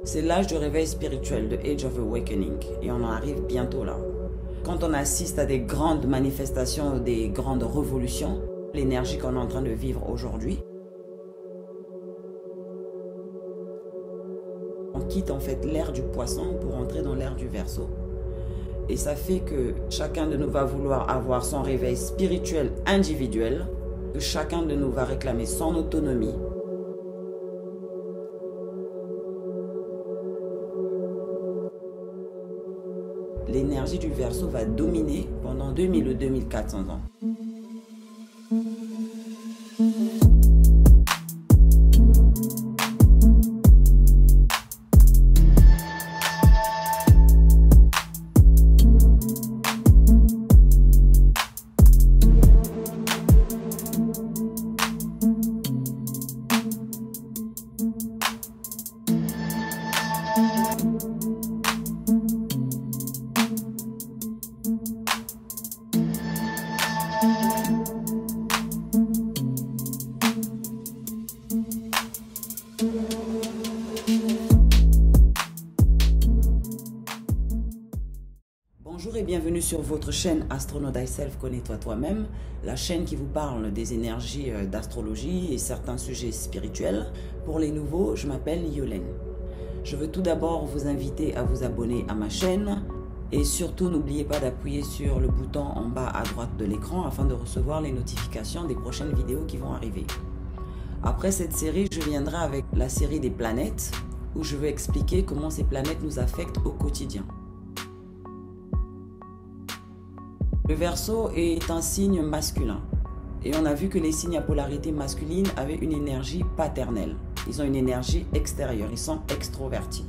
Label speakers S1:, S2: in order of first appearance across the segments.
S1: C'est l'âge de réveil spirituel, de Age of Awakening, et on en arrive bientôt là. Quand on assiste à des grandes manifestations, des grandes révolutions, l'énergie qu'on est en train de vivre aujourd'hui, on quitte en fait l'ère du poisson pour entrer dans l'ère du Verseau. Et ça fait que chacun de nous va vouloir avoir son réveil spirituel individuel, que chacun de nous va réclamer son autonomie. L'énergie du Verseau va dominer pendant 2000 ou 2400 ans. Bonjour et bienvenue sur votre chaîne Astronaut Thyself, connais-toi toi-même, la chaîne qui vous parle des énergies d'astrologie et certains sujets spirituels. Pour les nouveaux, je m'appelle Yolène. Je veux tout d'abord vous inviter à vous abonner à ma chaîne et surtout n'oubliez pas d'appuyer sur le bouton en bas à droite de l'écran afin de recevoir les notifications des prochaines vidéos qui vont arriver. Après cette série, je viendrai avec la série des planètes où je vais expliquer comment ces planètes nous affectent au quotidien. Le Verseau est un signe masculin et on a vu que les signes à polarité masculine avaient une énergie paternelle. Ils ont une énergie extérieure, ils sont extrovertis.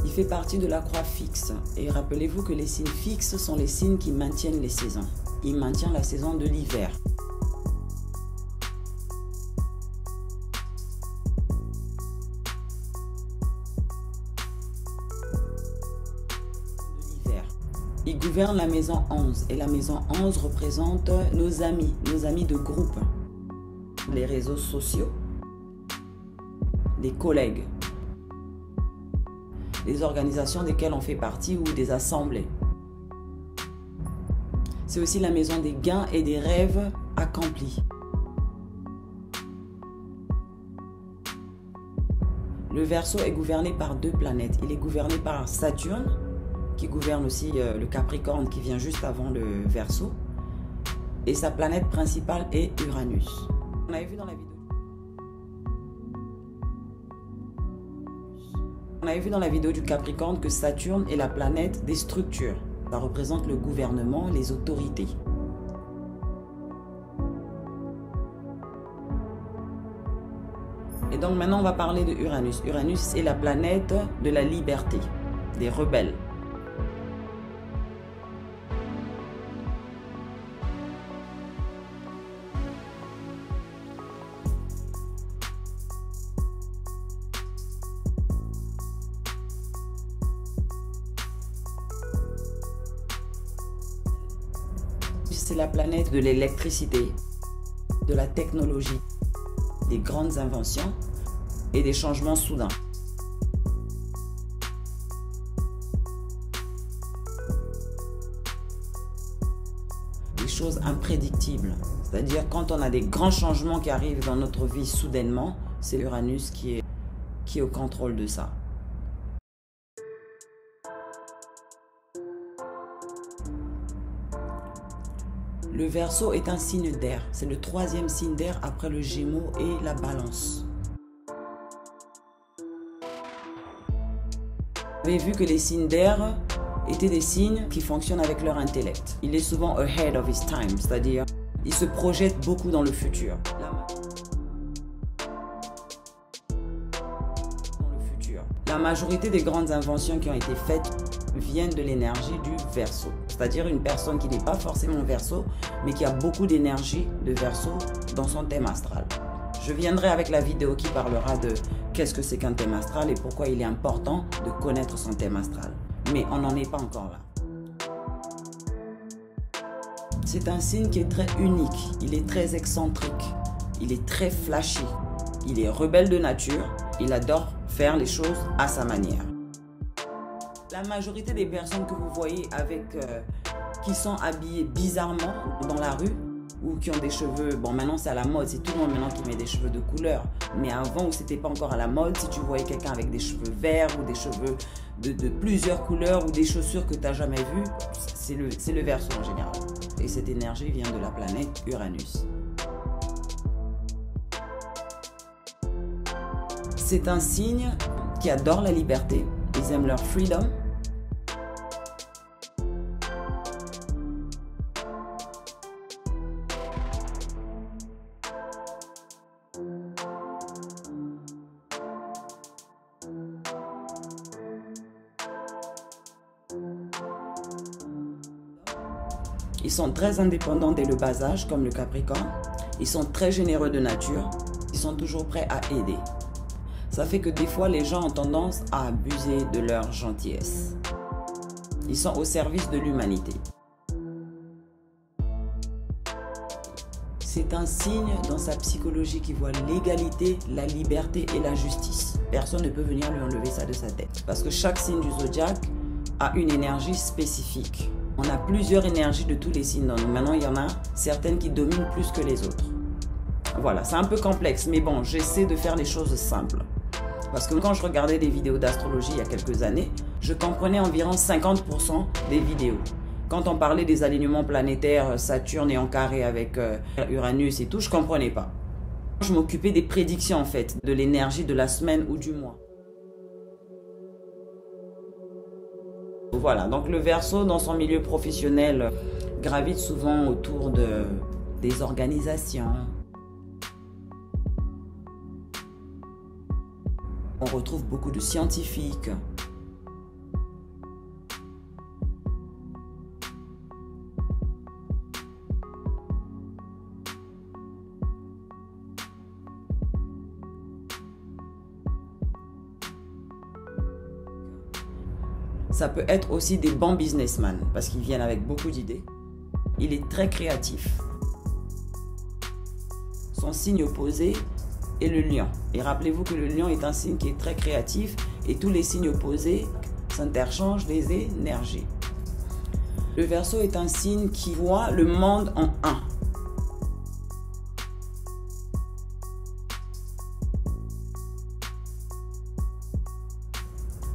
S1: Il fait partie de la croix fixe et rappelez-vous que les signes fixes sont les signes qui maintiennent les saisons. Ils maintiennent la saison de l'hiver. Il gouverne la maison 11 et la maison 11 représente nos amis de groupe, les réseaux sociaux, les collègues, les organisations desquelles on fait partie ou des assemblées. C'est aussi la maison des gains et des rêves accomplis. Le Verseau est gouverné par deux planètes. Il est gouverné par Saturne, qui gouverne aussi le Capricorne qui vient juste avant le Verseau. Et sa planète principale est Uranus. On avait vu dans la vidéo du Capricorne que Saturne est la planète des structures. Ça représente le gouvernement, les autorités. Et donc maintenant on va parler de Uranus. Uranus est la planète de la liberté, des rebelles. C'est la planète de l'électricité, de la technologie, des grandes inventions et des changements soudains. Des choses imprédictibles. C'est-à-dire quand on a des grands changements qui arrivent dans notre vie soudainement, c'est Uranus qui est au contrôle de ça. Le Verseau est un signe d'air. C'est le troisième signe d'air après le Gémeaux et la Balance. Vous avez vu que les signes d'air étaient des signes qui fonctionnent avec leur intellect. Il est souvent ahead of his time, c'est-à-dire il se projette beaucoup dans le futur. La majorité des grandes inventions qui ont été faites viennent de l'énergie du Verseau. C'est-à-dire une personne qui n'est pas forcément Verseau, mais qui a beaucoup d'énergie de Verseau dans son thème astral. Je viendrai avec la vidéo qui parlera qu'est-ce que c'est qu'un thème astral et pourquoi il est important de connaître son thème astral. Mais on n'en est pas encore là. C'est un signe qui est très unique, il est très excentrique, il est très flashy, il est rebelle de nature, il adore faire les choses à sa manière. La majorité des personnes que vous voyez qui sont habillées bizarrement dans la rue ou qui ont des cheveux, bon maintenant c'est à la mode, c'est tout le monde maintenant qui met des cheveux de couleur, mais avant où c'était pas encore à la mode, si tu voyais quelqu'un avec des cheveux verts ou des cheveux de plusieurs couleurs ou des chaussures que tu n'as jamais vues, c'est le Verseau en général. Et cette énergie vient de la planète Uranus. C'est un signe qui adore la liberté, ils aiment leur freedom. Ils sont très indépendants dès le bas âge, comme le Capricorne. Ils sont très généreux de nature. Ils sont toujours prêts à aider. Ça fait que des fois, les gens ont tendance à abuser de leur gentillesse. Ils sont au service de l'humanité. C'est un signe dans sa psychologie qui voit l'égalité, la liberté et la justice. Personne ne peut venir lui enlever ça de sa tête. Parce que chaque signe du zodiaque a une énergie spécifique. On a plusieurs énergies de tous les signes dans nous. Maintenant, il y en a certaines qui dominent plus que les autres. Voilà, c'est un peu complexe, mais bon, j'essaie de faire les choses simples. Parce que quand je regardais des vidéos d'astrologie il y a quelques années, je comprenais environ 50% des vidéos. Quand on parlait des alignements planétaires, Saturne est en carré avec Uranus et tout, je ne comprenais pas. Je m'occupais des prédictions en fait, de l'énergie de la semaine ou du mois. Voilà, donc le Verseau dans son milieu professionnel gravite souvent autour des organisations. On retrouve beaucoup de scientifiques. Ça peut être aussi des bons businessmen parce qu'ils viennent avec beaucoup d'idées. Il est très créatif. Son signe opposé est le lion. Et rappelez-vous que le lion est un signe qui est très créatif et tous les signes opposés s'interchangent des énergies. Le Verseau est un signe qui voit le monde en un.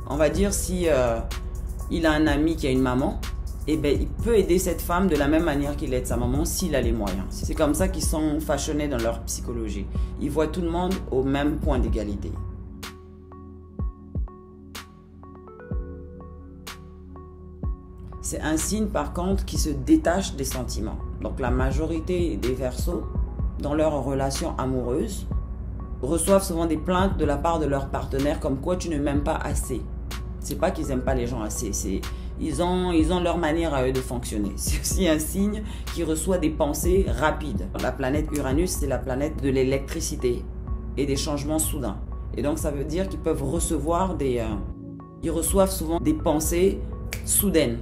S1: On va dire si il a un ami qui a une maman, eh ben, il peut aider cette femme de la même manière qu'il aide sa maman s'il a les moyens. C'est comme ça qu'ils sont fashionés dans leur psychologie. Ils voient tout le monde au même point d'égalité. C'est un signe par contre qui se détache des sentiments. Donc la majorité des Verseaux, dans leurs relations amoureuses, reçoivent souvent des plaintes de la part de leur partenaire comme quoi tu ne m'aimes pas assez. C'est pas qu'ils n'aiment pas les gens assez, ils ont leur manière à eux de fonctionner. C'est aussi un signe qui reçoit des pensées rapides. La planète Uranus, c'est la planète de l'électricité et des changements soudains. Et donc ça veut dire qu'ils peuvent recevoir ils reçoivent souvent des pensées soudaines.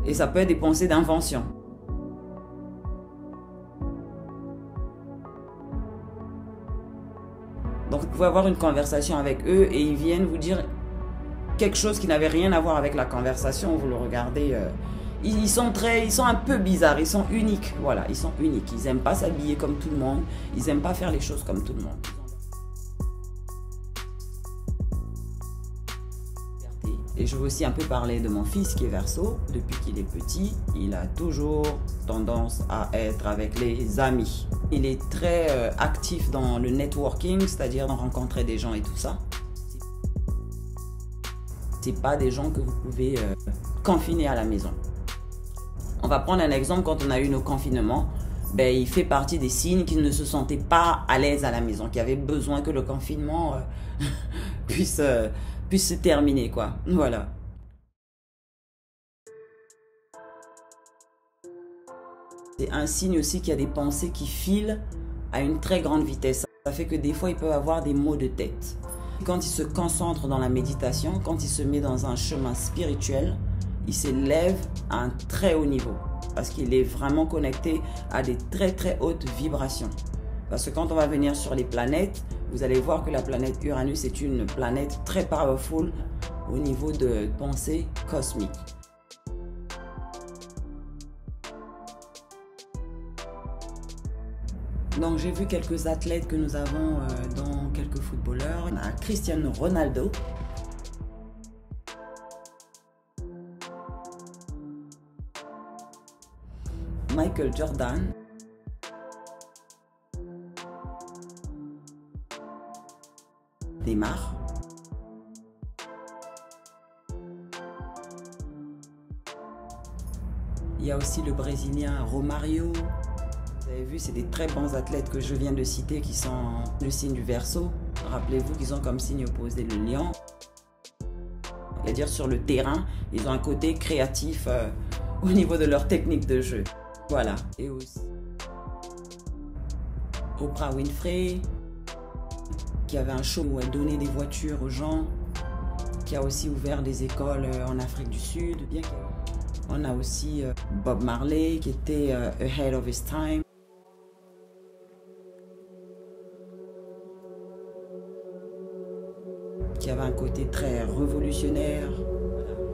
S1: Et ça peut être des pensées d'invention. Donc vous pouvez avoir une conversation avec eux et ils viennent vous dire quelque chose qui n'avait rien à voir avec la conversation. Vous le regardez, ils sont un peu bizarres, ils sont uniques. Voilà, ils sont uniques. Ils n'aiment pas s'habiller comme tout le monde, ils n'aiment pas faire les choses comme tout le monde. Et je veux aussi un peu parler de mon fils qui est Verseau. Depuis qu'il est petit, il a toujours tendance à être avec les amis. Il est très actif dans le networking, c'est-à-dire dans rencontrer des gens et tout ça. C'est pas des gens que vous pouvez confiner à la maison. On va prendre un exemple, quand on a eu nos confinements, ben, il fait partie des signes qui ne se sentaient pas à l'aise à la maison, qui avaient besoin que le confinement puisse se terminer, quoi. Voilà. C'est un signe aussi qui a des pensées qui filent à une très grande vitesse. Ça fait que des fois, ils peuvent avoir des maux de tête. Quand il se concentre dans la méditation, quand il se met dans un chemin spirituel, il s'élève à un très haut niveau parce qu'il est vraiment connecté à des très très hautes vibrations. Parce que quand on va venir sur les planètes, vous allez voir que la planète Uranus est une planète très powerful au niveau de pensée cosmique. Donc j'ai vu quelques athlètes que nous avons dans quelques footballeurs. On a Cristiano Ronaldo. Michael Jordan. Neymar. Il y a aussi le Brésilien Romario. Vous avez vu, c'est des très bons athlètes que je viens de citer qui sont le signe du Verseau. Rappelez-vous qu'ils ont comme signe opposé le lion. C'est-à-dire sur le terrain, ils ont un côté créatif au niveau de leur technique de jeu. Voilà. Et aussi Oprah Winfrey, qui avait un show où elle donnait des voitures aux gens, qui a aussi ouvert des écoles en Afrique du Sud. Bien on a aussi Bob Marley, qui était ahead of his time. Qui avait un côté très révolutionnaire.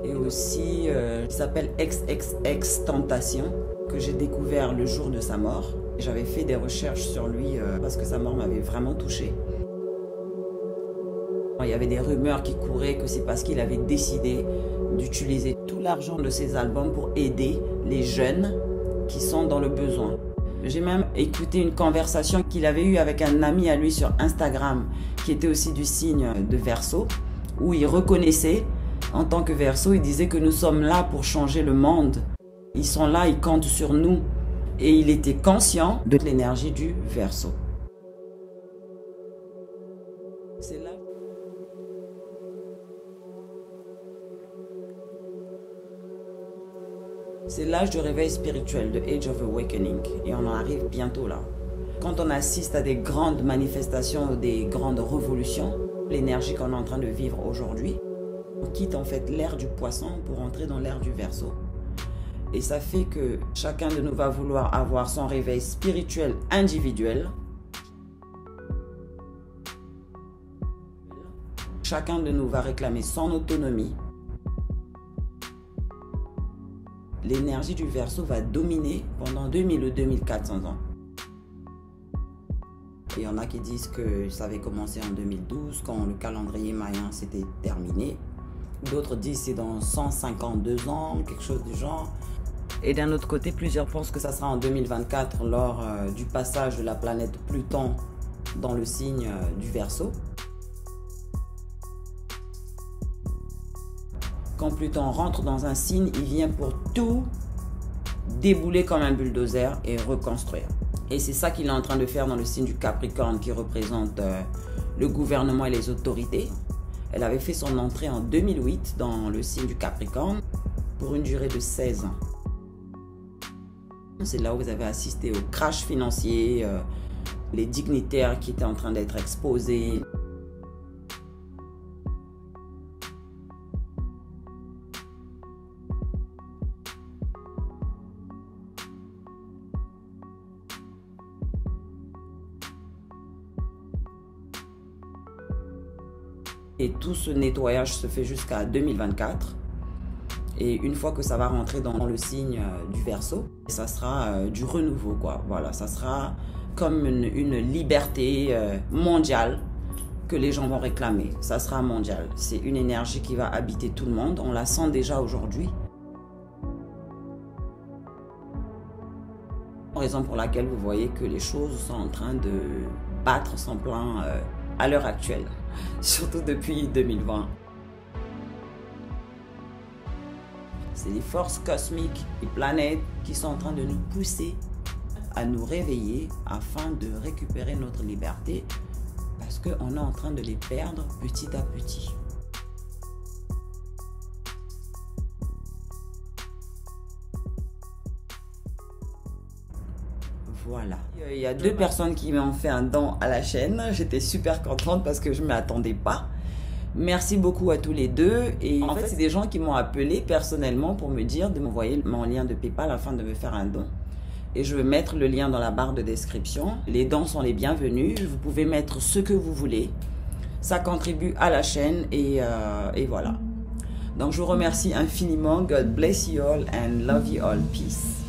S1: Et aussi, il s'appelle XXXTentacion, que j'ai découvert le jour de sa mort. J'avais fait des recherches sur lui parce que sa mort m'avait vraiment touchée. Il y avait des rumeurs qui couraient que c'est parce qu'il avait décidé d'utiliser tout l'argent de ses albums pour aider les jeunes qui sont dans le besoin. J'ai même écouté une conversation qu'il avait eue avec un ami à lui sur Instagram, qui était aussi du signe de Verseau, où il reconnaissait, en tant que Verseau, il disait que nous sommes là pour changer le monde. Ils sont là, ils comptent sur nous. Et il était conscient de l'énergie du Verseau. C'est là. C'est l'âge de réveil spirituel, de Age of Awakening, et on en arrive bientôt là. Quand on assiste à des grandes manifestations, des grandes révolutions, l'énergie qu'on est en train de vivre aujourd'hui, on quitte en fait l'ère du poisson pour entrer dans l'ère du Verseau. Et ça fait que chacun de nous va vouloir avoir son réveil spirituel individuel. Chacun de nous va réclamer son autonomie. L'énergie du Verseau va dominer pendant 2000 ou 2400 ans. Il y en a qui disent que ça avait commencé en 2012, quand le calendrier mayen s'était terminé. D'autres disent que c'est dans 152 ans, quelque chose du genre. Et d'un autre côté, plusieurs pensent que ça sera en 2024, lors du passage de la planète Pluton dans le signe du Verseau. Quand Pluton rentre dans un signe, il vient pour tout débouler comme un bulldozer et reconstruire. Et c'est ça qu'il est en train de faire dans le signe du Capricorne, qui représente le gouvernement et les autorités. Elle avait fait son entrée en 2008 dans le signe du Capricorne pour une durée de 16 ans. C'est là où vous avez assisté au crash financier, les dignitaires qui étaient en train d'être exposés. Et tout ce nettoyage se fait jusqu'à 2024. Et une fois que ça va rentrer dans le signe du Verseau, ça sera du renouveau, quoi. Voilà, ça sera comme une liberté mondiale que les gens vont réclamer. Ça sera mondial. C'est une énergie qui va habiter tout le monde. On la sent déjà aujourd'hui. Raison pour laquelle vous voyez que les choses sont en train de battre son plein à l'heure actuelle, surtout depuis 2020. C'est les forces cosmiques et planètes qui sont en train de nous pousser à nous réveiller afin de récupérer notre liberté, parce qu'on est en train de les perdre petit à petit. Voilà. Il y a 2 personnes qui m'ont fait un don à la chaîne. J'étais super contente parce que je ne m'y attendais pas. Merci beaucoup à tous les deux. Et en fait, c'est des gens qui m'ont appelé personnellement pour me dire de m'envoyer mon lien de PayPal afin de me faire un don. Et je vais mettre le lien dans la barre de description. Les dons sont les bienvenus. Vous pouvez mettre ce que vous voulez. Ça contribue à la chaîne et voilà. Donc, je vous remercie infiniment. God bless you all and love you all. Peace.